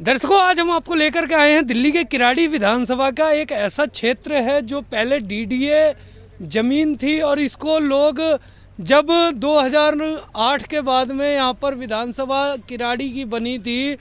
दर्शकों, आज हम आपको लेकर के आए हैं दिल्ली के किराड़ी विधानसभा का एक ऐसा क्षेत्र है जो पहले डीडीए ज़मीन थी और इसको लोग जब 2008 के बाद में यहाँ पर विधानसभा किराड़ी की बनी थी,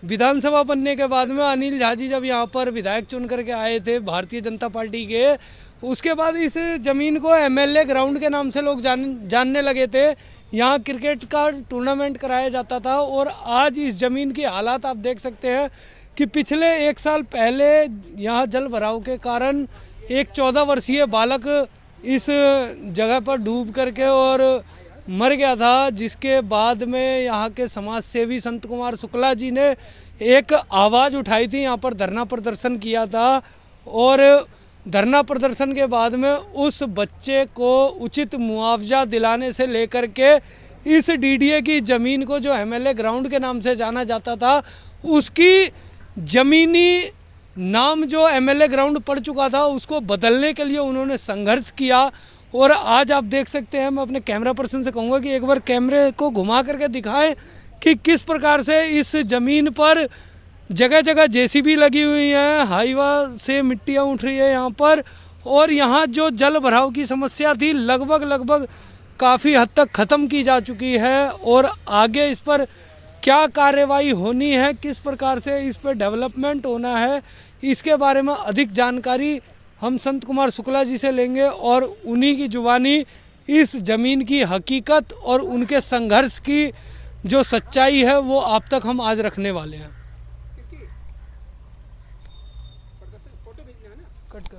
विधानसभा बनने के बाद में अनिल झा जी जब यहाँ पर विधायक चुन करके आए थे भारतीय जनता पार्टी के, उसके बाद इस ज़मीन को एमएलए ग्राउंड के नाम से लोग जानने लगे थे। यहाँ क्रिकेट का टूर्नामेंट कराया जाता था और आज इस ज़मीन की हालात आप देख सकते हैं कि पिछले एक साल पहले यहाँ जल भराव के कारण एक 14 वर्षीय बालक इस जगह पर डूब करके और मर गया था, जिसके बाद में यहाँ के समाज सेवी संत कुमार शुक्ला जी ने एक आवाज़ उठाई थी, यहाँ पर धरना प्रदर्शन किया था और धरना प्रदर्शन के बाद में उस बच्चे को उचित मुआवजा दिलाने से लेकर के इस डीडीए की ज़मीन को जो एमएलए ग्राउंड के नाम से जाना जाता था, उसकी ज़मीनी नाम जो एमएलए ग्राउंड पड़ चुका था उसको बदलने के लिए उन्होंने संघर्ष किया। और आज आप देख सकते हैं, मैं अपने कैमरा पर्सन से कहूँगा कि एक बार कैमरे को घुमा करके दिखाएं कि किस प्रकार से इस ज़मीन पर जगह जगह जेसीबी लगी हुई है, हाईवा से मिट्टियाँ उठ रही है यहाँ पर, और यहाँ जो जल भराव की समस्या थी लगभग काफ़ी हद तक ख़त्म की जा चुकी है। और आगे इस पर क्या कार्रवाई होनी है, किस प्रकार से इस पर डेवलपमेंट होना है, इसके बारे में अधिक जानकारी हम संत कुमार शुक्ला जी से लेंगे और उन्हीं की जुबानी इस ज़मीन की हकीकत और उनके संघर्ष की जो सच्चाई है वो आप तक हम आज रखने वाले हैं। कट कर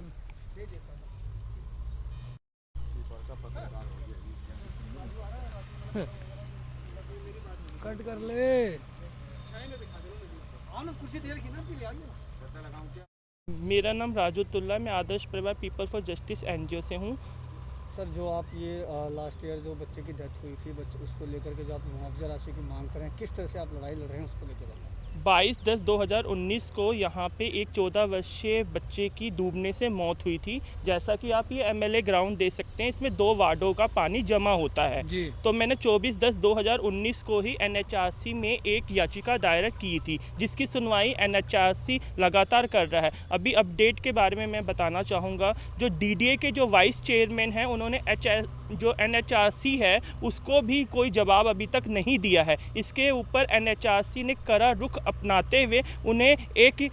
कट कर ले। मेरा नाम राजूतुल्ला, मैं आदर्श परिवार पीपल फॉर जस्टिस एनजीओ से हूँ। सर, जो आप ये लास्ट ईयर जो बच्चे की डेथ हुई थी, बच्चे उसको लेकर के जो आप मुआवजा राशि की मांग करें, किस तरह से आप लड़ाई लड़ रहे हैं उसको लेकर बताएं। 22/10/2019 को यहाँ पे एक 14 वर्षीय बच्चे की डूबने से मौत हुई थी। जैसा कि आप ये एमएलए ग्राउंड दे सकते हैं, इसमें 2 वार्डों का पानी जमा होता है। तो मैंने 24/10/2019 को ही एनएचआरसी में एक याचिका दायर की थी, जिसकी सुनवाई एनएचआरसी लगातार कर रहा है। अभी अपडेट के बारे में मैं बताना चाहूँगा, जो डीडीए के जो वाइस चेयरमैन हैं उन्होंने जो एनएचआरसी है उसको भी कोई जवाब अभी तक नहीं दिया है। इसके ऊपर एनएचआरसी ने कड़ा रुख अपनाते हुए उन्हें एक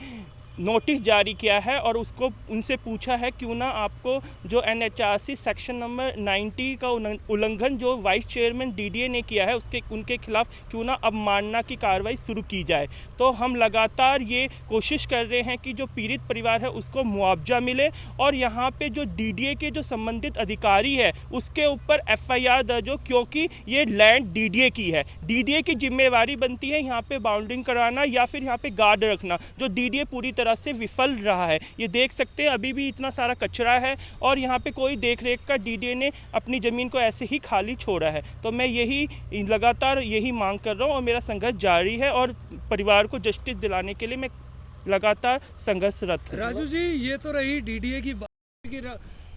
नोटिस जारी किया है और उसको उनसे पूछा है क्यों ना आपको जो एनएचआरसी सेक्शन नंबर 90 का उल्लंघन जो वाइस चेयरमैन डीडीए ने किया है उनके खिलाफ क्यों ना अवमानना की कार्रवाई शुरू की जाए। तो हम लगातार ये कोशिश कर रहे हैं कि जो पीड़ित परिवार है उसको मुआवजा मिले और यहाँ पे जो डीडीए के जो संबंधित अधिकारी है उसके ऊपर एफआईआर दर्ज हो, क्योंकि ये लैंड डीडीए की है। डीडीए की जिम्मेवारी बनती है यहाँ पे बाउंड्रिंग कराना या फिर यहाँ पे गार्ड रखना, जो डीडीए पूरी तरह से विफल रहा है। ये देख सकते हैं अभी भी इतना सारा कचरा है और यहाँ पे कोई देखरेख का डीडीए ने अपनी ज़मीन को ऐसे ही खाली छोड़ा है। तो मैं यही लगातार यही मांग कर रहा हूँ और मेरा संघर्ष जारी है और परिवार को जस्टिस दिलाने के लिए मैं लगातार संघर्षरत हूँ। राजू जी, ये तो रही डीडीए की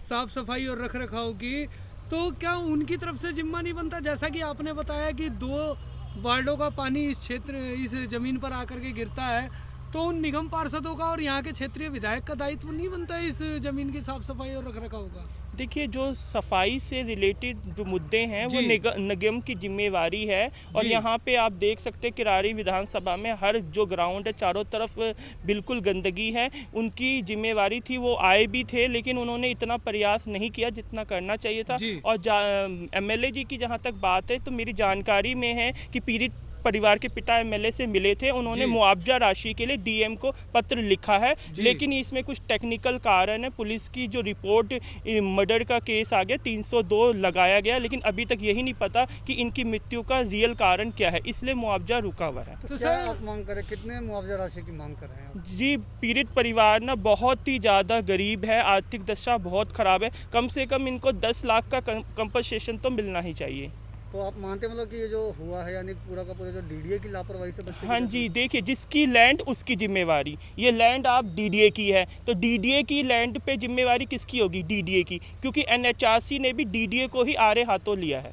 साफ सफाई और रख रखाव की, तो क्या उनकी तरफ से जिम्मा नहीं बनता? जैसा कि आपने बताया कि 2 वार्डों का पानी इस क्षेत्र इस जमीन पर आकर के गिरता है, तो उन निगम पार्षदों का और यहाँ के क्षेत्रीय विधायक का दायित्व नहीं बनता है इस जमीन की साफ सफाई और रखरखाव का? देखिए, जो सफाई से रिलेटेड जो मुद्दे हैं वो निगम की जिम्मेवारी है और यहाँ पे आप देख सकते हैं किराड़ी विधानसभा में हर जो ग्राउंड है चारों तरफ बिल्कुल गंदगी है। उनकी जिम्मेवारी थी, वो आए भी थे लेकिन उन्होंने इतना प्रयास नहीं किया जितना करना चाहिए था। और एमएलए जी की जहाँ तक बात है तो मेरी जानकारी में है कि पीड़ित परिवार के पिता एमएलए से मिले थे, उन्होंने मुआवजा राशि के लिए डीएम को पत्र लिखा है, लेकिन इसमें कुछ टेक्निकल कारण है। पुलिस की जो रिपोर्ट मर्डर का केस आ गया, 302 लगाया गया, लेकिन अभी तक यही नहीं पता कि इनकी मृत्यु का रियल कारण क्या है, इसलिए मुआवजा रुका हुआ है। तो क्या आप मांग करें, कितने मुआवजा राशि की मांग कर रहे हैं? जी, पीड़ित परिवार ना बहुत ही ज़्यादा गरीब है, आर्थिक दशा बहुत ख़राब है, कम से कम इनको 10 लाख का कंपनसेशन तो मिलना ही चाहिए। तो आप मानते मतलब कि ये जो हुआ है यानी पूरा का पूरा जो डीडीए की लापरवाही से बच्चे? हाँ जी, देखिए, जिसकी लैंड उसकी जिम्मेवारी। ये लैंड आप डीडीए की है तो डीडीए की लैंड पे जिम्मेवारी किसकी होगी? डीडीए की, क्योंकि एनएचआरसी ने भी डीडीए को ही आड़े हाथों लिया है।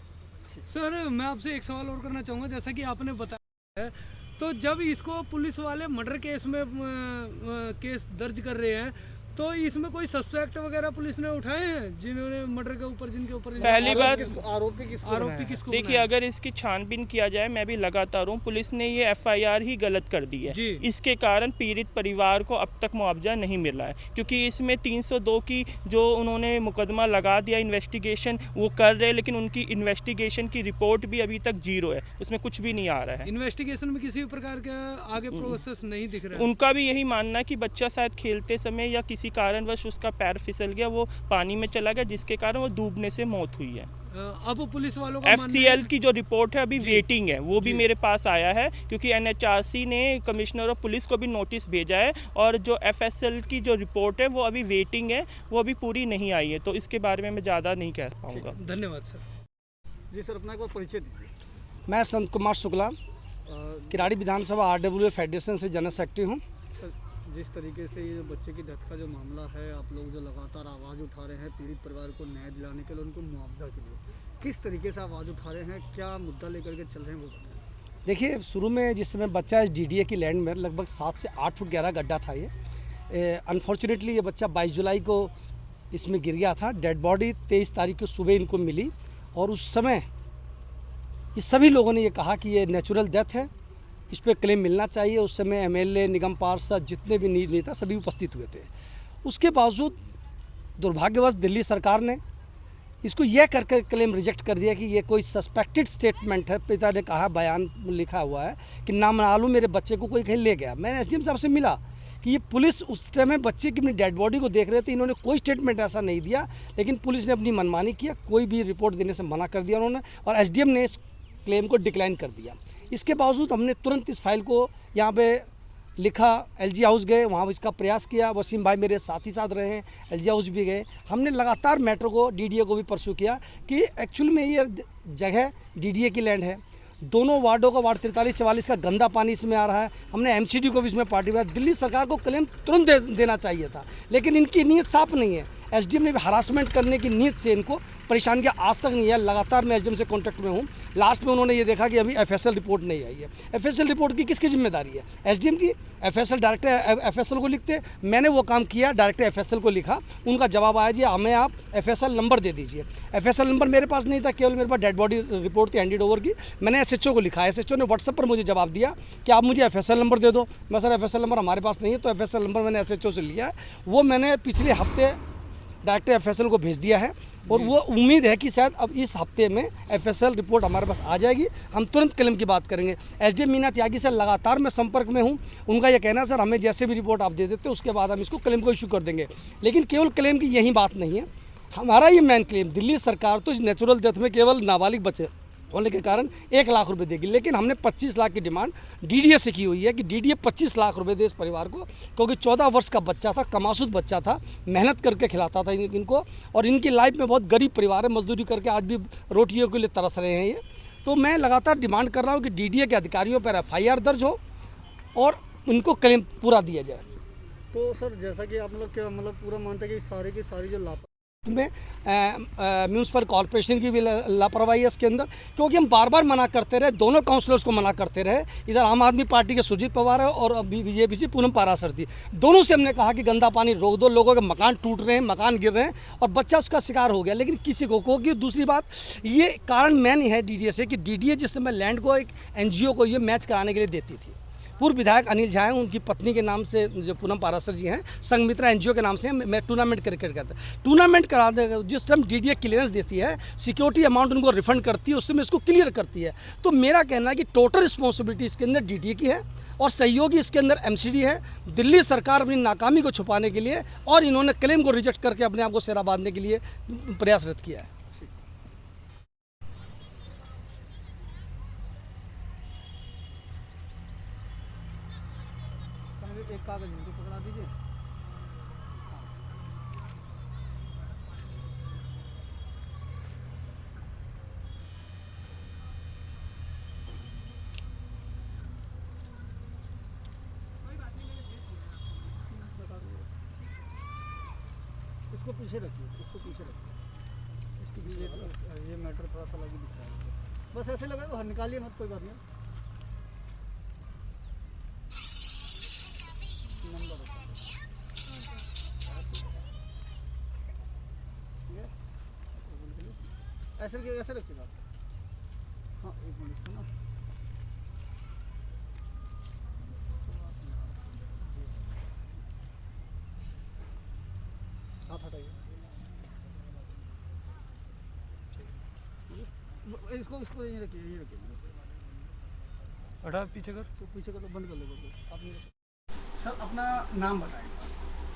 सर, मैं आपसे एक सवाल और करना चाहूँगा, जैसा कि आपने बताया है तो जब इसको पुलिस वाले मर्डर केस में केस दर्ज कर रहे हैं, तो इसमें कोई सस्पेक्ट वगैरह पुलिस ने उठाए हैं जिन्होंने मर्डर के ऊपर, जिनके ऊपर पहली बात आरोपी किसको देखिए, अगर इसकी छानबीन किया जाए, मैं भी लगातार हूँ, पुलिस ने ये एफआईआर ही गलत कर दी है। इसके कारण पीड़ित परिवार को अब तक मुआवजा नहीं मिला है, क्योंकि इसमें 302 की जो उन्होंने मुकदमा लगा दिया, इन्वेस्टिगेशन वो कर रहे हैं, लेकिन उनकी इन्वेस्टिगेशन की रिपोर्ट भी अभी तक 0 है, उसमें कुछ भी नहीं आ रहा है। इन्वेस्टिगेशन में किसी प्रकार का आगे प्रोसेस नहीं दिख रहा है। उनका भी यही मानना है कि बच्चा शायद खेलते समय या किसी कारणवश उसका पैर फिसल गया, वो पानी में चला गया, जिसके कारण वो डूबने से मौत हुई है। अब पुलिस वालों का FCL की जो रिपोर्ट है अभी वेटिंग है, वो भी मेरे पास आया है, क्योंकि NHRC ने कमिश्नर ऑफ पुलिस को भी नोटिस भेजा है, और जो FSL की जो रिपोर्ट है वो अभी वेटिंग है, वो अभी पूरी नहीं आई है, तो इसके बारे में मैं ज़्यादा नहीं कह पाऊँगा। धन्यवाद सर। जी सर, अपना एक बार परिचय दीजिए। मैं संत कुमार शुक्ला, किराड़ी विधानसभा RWA फेडरेशन से जनरल सेक्रेटरी हूँ। जिस तरीके से ये बच्चे की डेथ का जो मामला है, आप लोग जो लगातार आवाज़ उठा रहे हैं पीड़ित परिवार को न्याय दिलाने के लिए, उनको मुआवजा के लिए, किस तरीके से आवाज़ उठा रहे हैं, क्या मुद्दा लेकर के चल रहे हैं, वो बताएं। देखिए, शुरू में जिस समय बच्चा इस DDA की लैंड में लगभग 7 से 8 फुट गहरा गड्ढा था ये। अनफॉर्चुनेटली ये बच्चा 22 जुलाई को इसमें गिर गया था। डेड बॉडी 23 तारीख को सुबह इनको मिली, और उस समय ये सभी लोगों ने ये कहा कि ये नेचुरल डेथ है, इस पर क्लेम मिलना चाहिए। उस समय MLA, निगम पार्षद, जितने भी नेता सभी उपस्थित हुए थे। उसके बावजूद दुर्भाग्यवश दिल्ली सरकार ने इसको यह करके क्लेम रिजेक्ट कर दिया कि ये कोई सस्पेक्टेड स्टेटमेंट है। पिता ने कहा, बयान लिखा हुआ है कि नामालूम मेरे बच्चे को कोई कहीं ले गया। मैंने SDM साहब से मिला कि ये पुलिस उस समय बच्चे की अपनी डेड बॉडी को देख रहे थे, इन्होंने कोई स्टेटमेंट ऐसा नहीं दिया, लेकिन पुलिस ने अपनी मनमानी किया, कोई भी रिपोर्ट देने से मना कर दिया उन्होंने, और SDM ने इस क्लेम को डिक्लाइन कर दिया। इसके बावजूद हमने तुरंत इस फाइल को यहाँ पे लिखा, LG हाउस गए, वहाँ इसका प्रयास किया। वसीम भाई मेरे साथ ही साथ रहे हैं, LG हाउस भी गए। हमने लगातार मैटर को DDA को भी परस्यू किया कि एक्चुअल में ये जगह DDA की लैंड है। दोनों वार्डों का, वार्ड 43-44 का गंदा पानी इसमें आ रहा है। हमने MCD को भी इसमें पार्टी में, दिल्ली सरकार को क्लेम तुरंत देना चाहिए था, लेकिन इनकी नीयत साफ नहीं है। SDM ने भी हरासमेंट करने की नीयत से इनको परेशान किया, आज तक नहीं है। लगातार मैं SDM से कांटेक्ट में हूँ। लास्ट में उन्होंने ये देखा कि अभी FSL रिपोर्ट नहीं आई है। FSL रिपोर्ट की किसकी जिम्मेदारी है? SDM की। FSL डायरेक्टर FSL को लिखते, मैंने वो काम किया, डायरेक्टर FSL को लिखा, उनका जवाब आया जी हमें आप FSL नंबर दे दीजिए। FSL नंबर मेरे पास नहीं था, केवल मेरे पास डेड बॉडी रिपोर्ट थी हैंडेड ओवर की। मैंने SHO को लिखा, SHO ने व्हाट्सएप पर मुझे जवाब दिया कि आप मुझे FSL नंबर दे दो। मैं सर FSL नंबर हमारे पास नहीं है, तो FSL नंबर मैंने SHO से लिया है, वो मैंने पिछले हफ्ते डायरेक्टर FSL को भेज दिया है, और वो उम्मीद है कि शायद अब इस हफ्ते में FSL रिपोर्ट हमारे पास आ जाएगी, हम तुरंत क्लेम की बात करेंगे। SDM मीना त्यागी से लगातार मैं संपर्क में हूँ। उनका यह कहना है सर हमें जैसे भी रिपोर्ट आप दे देते उसके बाद हम इसको क्लेम को इशू कर देंगे, लेकिन केवल क्लेम की यही बात नहीं है। हमारा ये मेन क्लेम, दिल्ली सरकार तो इस नेचुरल डेथ में केवल नाबालिग बच्चे होने के कारण 1 लाख रुपए देगी, लेकिन हमने 25 लाख की डिमांड DDA से की हुई है कि DDA 25 लाख रुपए दे इस परिवार को, क्योंकि 14 वर्ष का बच्चा था, कमासुद बच्चा था, मेहनत करके खिलाता था इनको, और इनकी लाइफ में बहुत गरीब परिवार है, मजदूरी करके आज भी रोटियों के लिए तरस रहे हैं ये। तो मैं लगातार डिमांड कर रहा हूँ कि DDA के अधिकारियों पर FIR दर्ज हो और उनको क्लेम पूरा दिया जाए। तो सर, जैसा कि आप मतलब पूरा मानते हैं कि सारी की सारी जो लापरवाही में म्यूनसिपल कॉर्पोरेशन की भी लापरवाही है इसके अंदर, क्योंकि हम बार बार मना करते रहे, दोनों काउंसलर्स को मना करते रहे। इधर आम आदमी पार्टी के सुजीत पवार है और BJP से पूनम पाराशर थी, दोनों से हमने कहा कि गंदा पानी रोक दो, लोगों के मकान टूट रहे हैं, मकान गिर रहे हैं, और बच्चा उसका शिकार हो गया, लेकिन किसी को क्योंकि दूसरी बात ये कारण मैन ही है DDA से कि DDA जिस समय लैंड को एक NGO को ये मैच कराने के लिए देती थी। पूर्व विधायक अनिल झा हैं, उनकी पत्नी के नाम से जो पूनम पाराशर जी हैं, संगमित्रा NGO के नाम से मैं टूर्नामेंट क्रिकेट करता टूर्नामेंट करा देगा। जिस टाइम DDA क्लियरेंस देती है, सिक्योरिटी अमाउंट उनको रिफंड करती है, उस समय इसको क्लियर करती है। तो मेरा कहना है कि टोटल रिस्पॉन्सिबिलिटी इसके अंदर DDA की है, और सहयोगी इसके अंदर MCD है। दिल्ली सरकार अपनी नाकामी को छुपाने के लिए और इन्होंने क्लेम को रिजेक्ट करके अपने आप को सेरा बांधने के लिए प्रयासरत किया है। एक कागज इनको पकड़ा दीजिए। इसको पीछे रखिए, इसको पीछे रखिए, इसके पीछे ये मैटर थोड़ा सा लगी दिख रहा है, बस ऐसे लगा तो निकालिए मत, कोई बात नहीं। ऐसे रखिएगा। हाँ एक मिनट इसको ना हाथ हटाइए। इसको इसको यहीं रखिए, यहीं रखिए। हटा पीछे कर। तो पीछे कर, बंद कर लो आप। सर अपना नाम बताएं।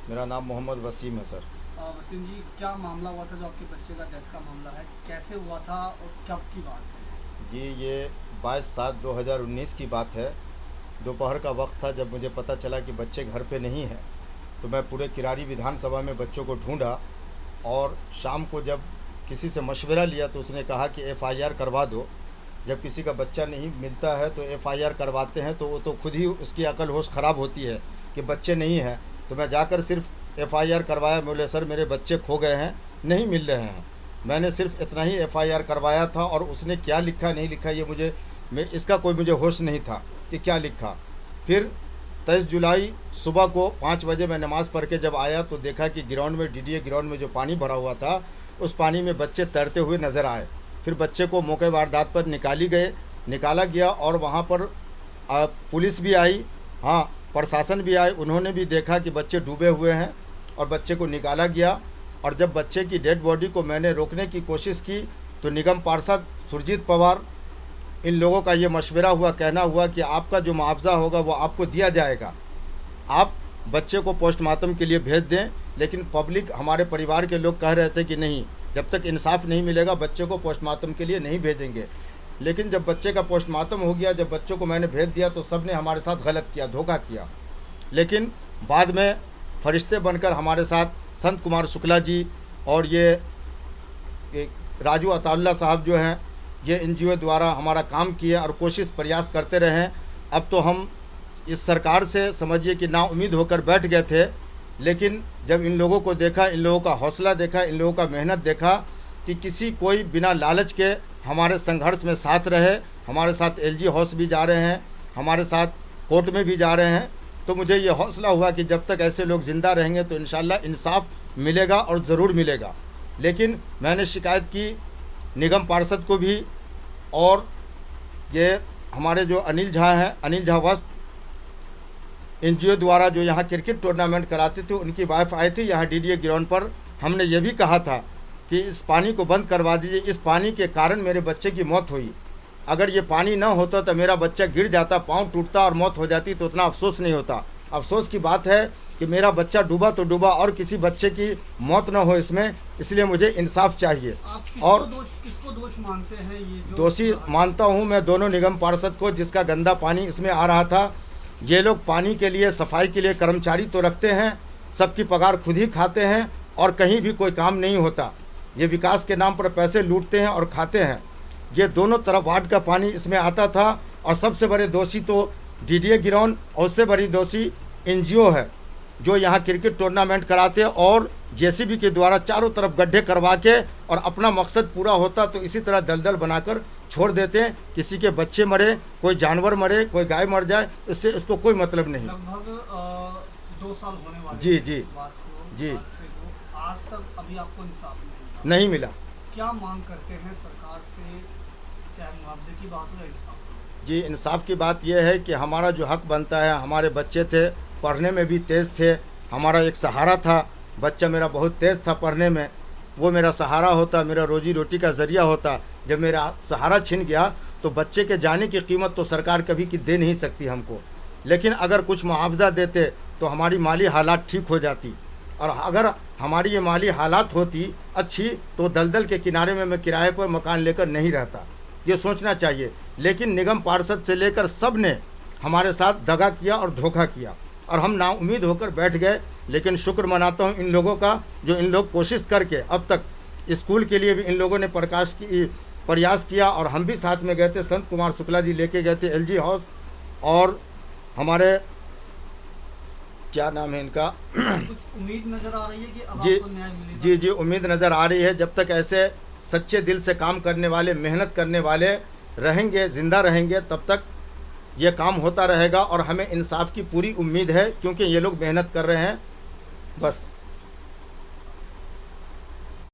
मेरा नाम मोहम्मद वसीम है सर। वसीम जी, क्या मामला हुआ था जो आपके बच्चे का डेथ का मामला है, कैसे हुआ था और कब की बात है? जी ये 22/7/2019 की बात है। दोपहर का वक्त था जब मुझे पता चला कि बच्चे घर पे नहीं हैं, तो मैं पूरे किराड़ी विधानसभा में बच्चों को ढूंढा और शाम को जब किसी से मशवरा लिया तो उसने कहा कि FIR करवा दो। जब किसी का बच्चा नहीं मिलता है तो FIR करवाते हैं, तो वो तो खुद ही उसकी अकल होश ख़राब होती है कि बच्चे नहीं हैं। तो मैं जाकर सिर्फ FIR करवाया। बोले सर मेरे बच्चे खो गए हैं, नहीं मिल रहे हैं। मैंने सिर्फ इतना ही FIR करवाया था और उसने क्या लिखा नहीं लिखा ये इसका कोई मुझे होश नहीं था कि क्या लिखा। फिर 23 जुलाई सुबह को 5 बजे मैं नमाज़ पढ़ के जब आया तो देखा कि ग्राउंड में DDA ग्राउंड में जो पानी भरा हुआ था उस पानी में बच्चे तैरते हुए नज़र आए। फिर बच्चे को मौके वारदात पर निकाला गया और वहाँ पर पुलिस भी आई, हाँ प्रशासन भी आए। उन्होंने भी देखा कि बच्चे डूबे हुए हैं और बच्चे को निकाला गया। और जब बच्चे की डेड बॉडी को मैंने रोकने की कोशिश की तो निगम पार्षद सुरजीत पवार, इन लोगों का ये मशवरा हुआ, कहना हुआ कि आपका जो मुआवजा होगा वो आपको दिया जाएगा, आप बच्चे को पोस्टमार्टम के लिए भेज दें। लेकिन पब्लिक, हमारे परिवार के लोग कह रहे थे कि नहीं, जब तक इंसाफ नहीं मिलेगा बच्चे को पोस्टमार्टम के लिए नहीं भेजेंगे। लेकिन जब बच्चे का पोस्टमार्टम हो गया, जब बच्चों को मैंने भेज दिया तो सब ने हमारे साथ गलत किया, धोखा किया। लेकिन बाद में फरिश्ते बनकर हमारे साथ संत कुमार शुक्ला जी और ये राजू अताउल्ला साहब जो हैं, ये NGO द्वारा हमारा काम किए और कोशिश प्रयास करते रहे। अब तो हम इस सरकार से समझिए कि नाउम्मीद होकर बैठ गए थे। लेकिन जब इन लोगों को देखा, इन लोगों का हौसला देखा, इन लोगों का मेहनत देखा कि कोई बिना लालच के हमारे संघर्ष में साथ रहे, हमारे साथ LG हाउस भी जा रहे हैं, हमारे साथ कोर्ट में भी जा रहे हैं, तो मुझे ये हौसला हुआ कि जब तक ऐसे लोग ज़िंदा रहेंगे तो इंशाल्लाह इंसाफ मिलेगा और ज़रूर मिलेगा। लेकिन मैंने शिकायत की निगम पार्षद को भी, और ये हमारे जो अनिल झा हैं, अनिल झा वस्त NGO द्वारा जो यहाँ क्रिकेट टूर्नामेंट कराते थे, उनकी वाइफ आई थी यहाँ DDA ग्राउंड पर। हमने ये भी कहा था कि इस पानी को बंद करवा दीजिए, इस पानी के कारण मेरे बच्चे की मौत हुई। अगर ये पानी ना होता तो मेरा बच्चा गिर जाता, पाँव टूटता और मौत हो जाती, तो उतना अफसोस नहीं होता। अफसोस की बात है कि मेरा बच्चा डूबा तो डूबा और किसी बच्चे की मौत ना हो इसमें, इसलिए मुझे इंसाफ चाहिए। और किसको दोष मानते हैं? ये दोषी मानता हूँ मैं दोनों निगम पार्षद को, जिसका गंदा पानी इसमें आ रहा था। ये लोग पानी के लिए, सफाई के लिए कर्मचारी तो रखते हैं, सबकी पगार खुद ही खाते हैं और कहीं भी कोई काम नहीं होता। ये विकास के नाम पर पैसे लूटते हैं और खाते हैं। ये दोनों तरफ वार्ड का पानी इसमें आता था और सबसे बड़े दोषी तो DDA ग्राउंड और उससे बड़ी दोषी NGO है जो यहाँ क्रिकेट टूर्नामेंट कराते हैं और JCB के द्वारा चारों तरफ गड्ढे करवा के, और अपना मकसद पूरा होता तो इसी तरह दलदल बनाकर छोड़ देते हैं। किसी के बच्चे मरे, कोई जानवर मरे, कोई गाय मर जाए, इससे इसको कोई मतलब नहीं। लगभग 2 साल होने वाले जी जी। आज तक अभी आपको इंसाफ नहीं मिला। क्या मांग करते हैं सरकार से, चाहे मुआवजे की बात हो या इंसाफ? जी इंसाफ की बात यह है कि हमारा जो हक बनता है, हमारे बच्चे थे, पढ़ने में भी तेज़ थे, हमारा एक सहारा था, बच्चा मेरा बहुत तेज़ था पढ़ने में, वो मेरा सहारा होता, मेरा रोजी रोटी का ज़रिया होता। जब मेरा सहारा छिन गया तो बच्चे के जाने की कीमत तो सरकार कभी की दे नहीं सकती हमको। लेकिन अगर कुछ मुआवजा देते तो हमारी माली हालात ठीक हो जाती, और अगर हमारी ये माली हालात होती अच्छी तो दलदल के किनारे में मैं किराए पर मकान लेकर नहीं रहता। ये सोचना चाहिए। लेकिन निगम पार्षद से लेकर सब ने हमारे साथ दगा किया और धोखा किया और हम नाउम्मीद होकर बैठ गए। लेकिन शुक्र मनाता हूँ इन लोगों का, जो इन लोग कोशिश करके अब तक स्कूल के लिए भी इन लोगों ने प्रयास किया, और हम भी साथ में गए थे। संत कुमार शुक्ला जी लेके गए थे LG हाउस, और हमारे क्या नाम है इनका कुछ उम्मीद नज़र आ रही है कि अब आपको न्याय मिलेगा? जी उम्मीद नज़र आ रही है। जब तक ऐसे सच्चे दिल से काम करने वाले, मेहनत करने वाले रहेंगे, ज़िंदा रहेंगे, तब तक ये काम होता रहेगा। और हमें इंसाफ की पूरी उम्मीद है क्योंकि ये लोग मेहनत कर रहे हैं। बस।